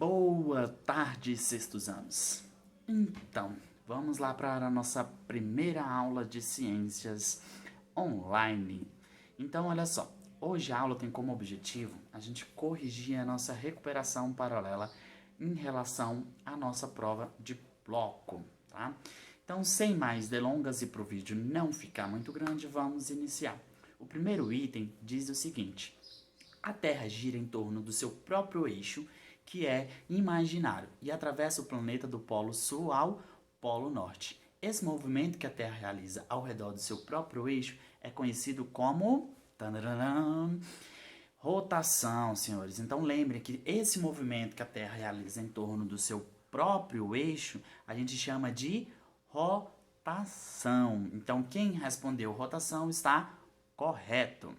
Boa tarde, sextos anos. Então, vamos lá para a nossa primeira aula de ciências online. Então, olha só, hoje a aula tem como objetivo a gente corrigir a nossa recuperação paralela em relação à nossa prova de bloco, tá? Então, sem mais delongas e para o vídeo não ficar muito grande, vamos iniciar. O primeiro item diz o seguinte: a Terra gira em torno do seu próprio eixo, que é imaginário, e atravessa o planeta do Polo Sul ao Polo Norte. Esse movimento que a Terra realiza ao redor do seu próprio eixo é conhecido como rotação, senhores. Então lembrem que esse movimento que a Terra realiza em torno do seu próprio eixo, a gente chama de rotação. Então quem respondeu rotação está correto.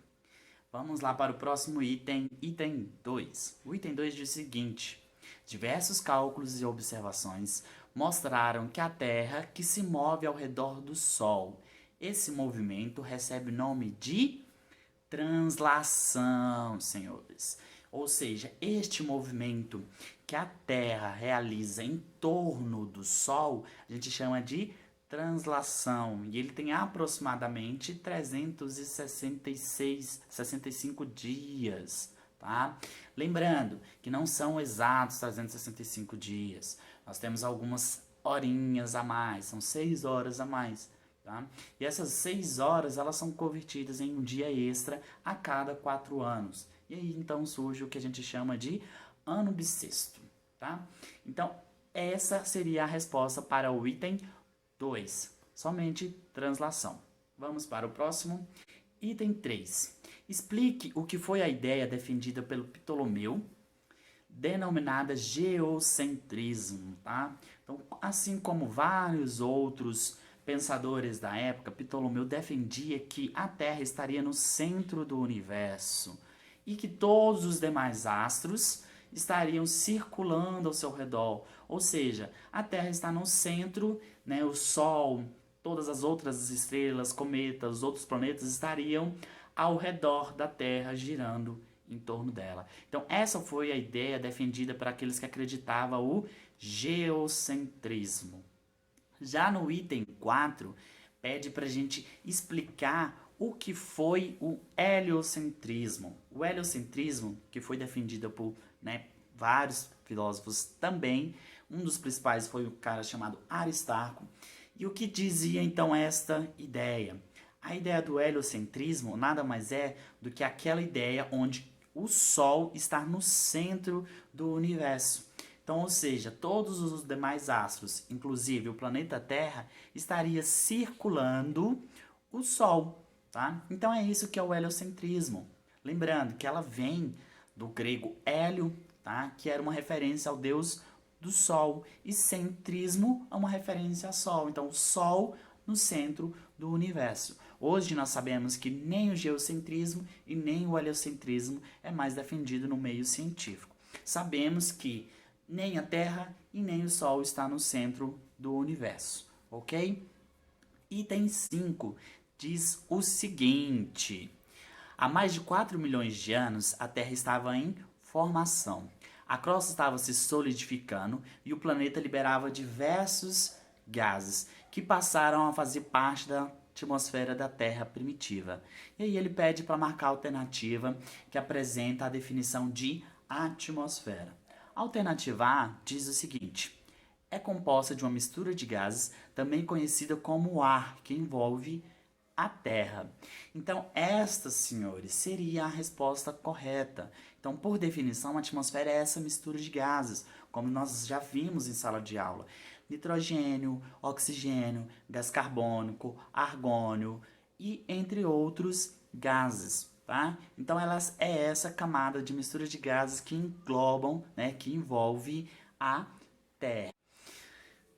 Vamos lá para o próximo item, item 2. O item 2 diz o seguinte: diversos cálculos e observações mostraram que a Terra que se move ao redor do Sol. Esse movimento recebe o nome de translação, senhores. Ou seja, este movimento que a Terra realiza em torno do Sol, a gente chama de translação, e ele tem aproximadamente 365 dias, tá? Lembrando que não são exatos 365 dias, nós temos algumas horinhas a mais, são 6 horas a mais, tá? E essas 6 horas, elas são convertidas em um dia extra a cada 4 anos, e aí então surge o que a gente chama de ano bissexto, tá? Então, essa seria a resposta para o item 2. Somente translação. Vamos para o próximo. Item 3. Explique o que foi a ideia defendida pelo Ptolomeu, denominada geocentrismo, tá? Então, assim como vários outros pensadores da época, Ptolomeu defendia que a Terra estaria no centro do universo e que todos os demais astros estariam circulando ao seu redor, ou seja, a Terra está no centro, né, o Sol, todas as outras estrelas, cometas, os outros planetas estariam ao redor da Terra, girando em torno dela. Então essa foi a ideia defendida por aqueles que acreditavam o geocentrismo. Já no item 4, pede para a gente explicar o que foi o heliocentrismo. O heliocentrismo, que foi defendido por vários filósofos também, um dos principais foi o cara chamado Aristarco. E o que dizia então esta ideia? A ideia do heliocentrismo nada mais é do que aquela ideia onde o Sol está no centro do universo. Então, ou seja, todos os demais astros, inclusive o planeta Terra, estaria circulando o Sol, tá? Então é isso que é o heliocentrismo. Lembrando que ela vem do grego hélio, tá? Que era uma referência ao deus do Sol, e centrismo é uma referência ao Sol. Então, o Sol no centro do universo. Hoje nós sabemos que nem o geocentrismo e nem o heliocentrismo é mais defendido no meio científico. Sabemos que nem a Terra e nem o Sol está no centro do universo, ok? Item 5 diz o seguinte: há mais de 4 milhões de anos, a Terra estava em formação. A crosta estava se solidificando e o planeta liberava diversos gases que passaram a fazer parte da atmosfera da Terra primitiva. E aí ele pede para marcar a alternativa que apresenta a definição de atmosfera. A alternativa A diz o seguinte: é composta de uma mistura de gases, também conhecida como ar, que envolve a Terra. Então, esta, senhores, seria a resposta correta. Então, por definição, a atmosfera é essa mistura de gases, como nós já vimos em sala de aula. Nitrogênio, oxigênio, gás carbônico, argônio e entre outros gases, tá? Então, é essa camada de mistura de gases que englobam, né, que envolve a Terra.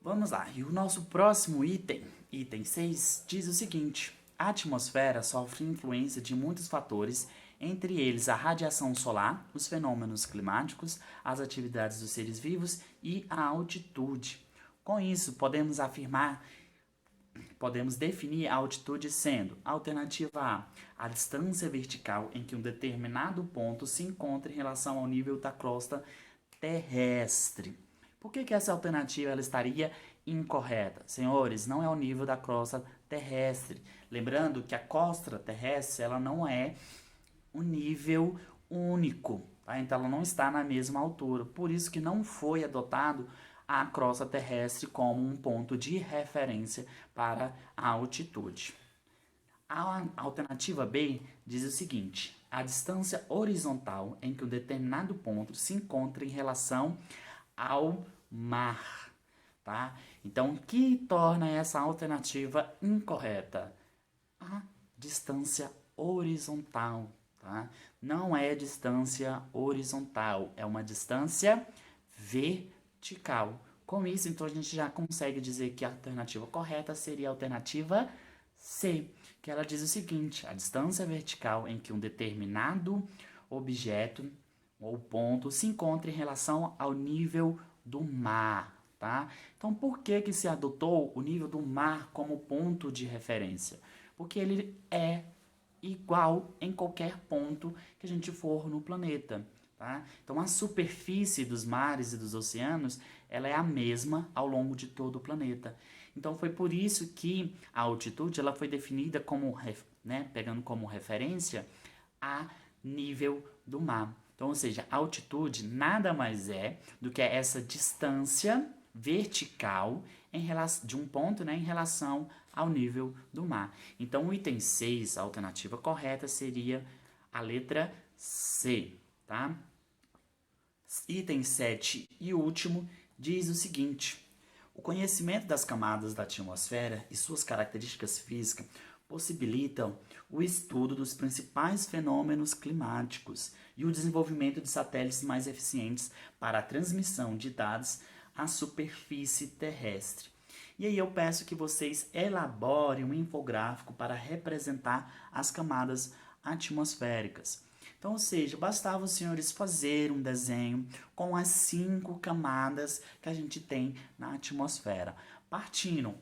Vamos lá, e o nosso próximo item, item 6, diz o seguinte: a atmosfera sofre influência de muitos fatores, entre eles a radiação solar, os fenômenos climáticos, as atividades dos seres vivos e a altitude. Com isso, podemos definir a altitude sendo: alternativa a distância vertical em que um determinado ponto se encontra em relação ao nível da crosta terrestre. Por que essa alternativa ela estaria incorreta? Senhores, não é o nível da crosta terrestre. Lembrando que a crosta terrestre ela não é um nível único, tá? Então ela não está na mesma altura. Por isso que não foi adotado a crosta terrestre como um ponto de referência para a altitude. A alternativa B diz o seguinte: a distância horizontal em que um determinado ponto se encontra em relação ao mar, tá? Então, o que torna essa alternativa incorreta? A distância horizontal, tá? Não é distância horizontal, é uma distância vertical. Com isso, então, a gente já consegue dizer que a alternativa correta seria a alternativa C, que ela diz o seguinte: a distância vertical em que um determinado objeto ou ponto se encontra em relação ao nível do mar, tá? Então, por que se adotou o nível do mar como ponto de referência? Porque ele é igual em qualquer ponto que a gente for no planeta, tá? Então, a superfície dos mares e dos oceanos, ela é a mesma ao longo de todo o planeta. Então, foi por isso que a altitude ela foi definida como, né, pegando como referência a nível do mar. Então, ou seja, a altitude nada mais é do que essa distância vertical de um ponto, né, em relação ao nível do mar. Então, o item 6, a alternativa correta, seria a letra C, tá? Item 7 e último diz o seguinte: o conhecimento das camadas da atmosfera e suas características físicas possibilitam o estudo dos principais fenômenos climáticos e o desenvolvimento de satélites mais eficientes para a transmissão de dados à superfície terrestre. E aí eu peço que vocês elaborem um infográfico para representar as camadas atmosféricas. Então, ou seja, bastava os senhores fazer um desenho com as 5 camadas que a gente tem na atmosfera, partindo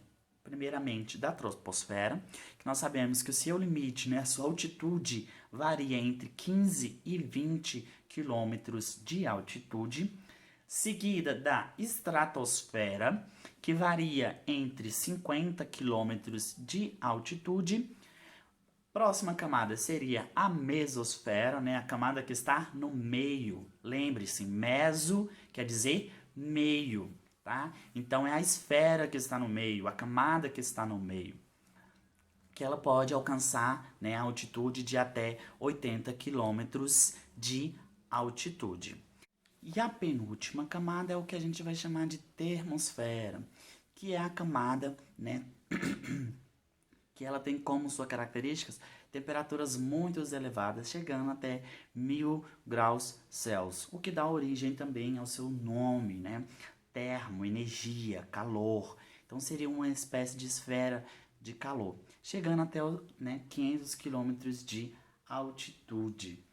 primeiramente da troposfera, que nós sabemos que o seu limite, né, a sua altitude varia entre 15 e 20 quilômetros de altitude, seguida da estratosfera, que varia entre 50 quilômetros de altitude. Próxima camada seria a mesosfera, né, a camada que está no meio. Lembre-se, meso quer dizer meio, tá? Então é a esfera que está no meio, a camada que está no meio, que ela pode alcançar, né, a altitude de até 80 quilômetros de altitude. E a penúltima camada é o que a gente vai chamar de termosfera, que é a camada, né, que ela tem como suas características temperaturas muito elevadas, chegando até 1000 graus Celsius, o que dá origem também ao seu nome, né? Termo, energia, calor. Então seria uma espécie de esfera de calor, chegando até, né, 500 quilômetros de altitude.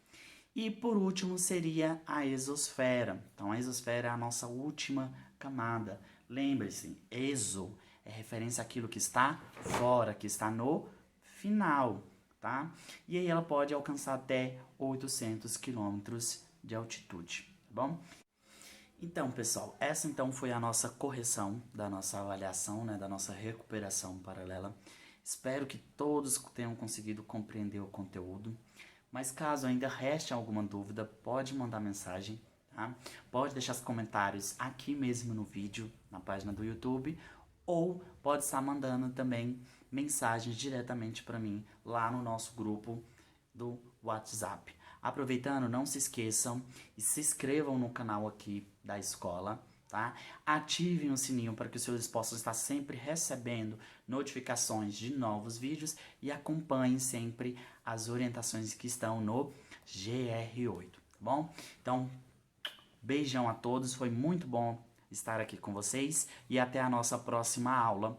E por último seria a exosfera. Então a exosfera é a nossa última camada. Lembre-se, exo é referência àquilo que está fora, que está no final, tá? E aí ela pode alcançar até 800 quilômetros de altitude, tá bom? Então, pessoal, essa então foi a nossa correção da nossa avaliação, né, da nossa recuperação paralela. Espero que todos tenham conseguido compreender o conteúdo. Mas caso ainda reste alguma dúvida, pode mandar mensagem, tá? Pode deixar os comentários aqui mesmo no vídeo, na página do YouTube, ou pode estar mandando também mensagens diretamente para mim lá no nosso grupo do WhatsApp. Aproveitando, não se esqueçam e se inscrevam no canal aqui da escola, tá? Ativem o sininho para que os senhores possam estar sempre recebendo notificações de novos vídeos e acompanhem sempre as orientações que estão no GR8, tá bom? Então, beijão a todos, foi muito bom estar aqui com vocês e até a nossa próxima aula.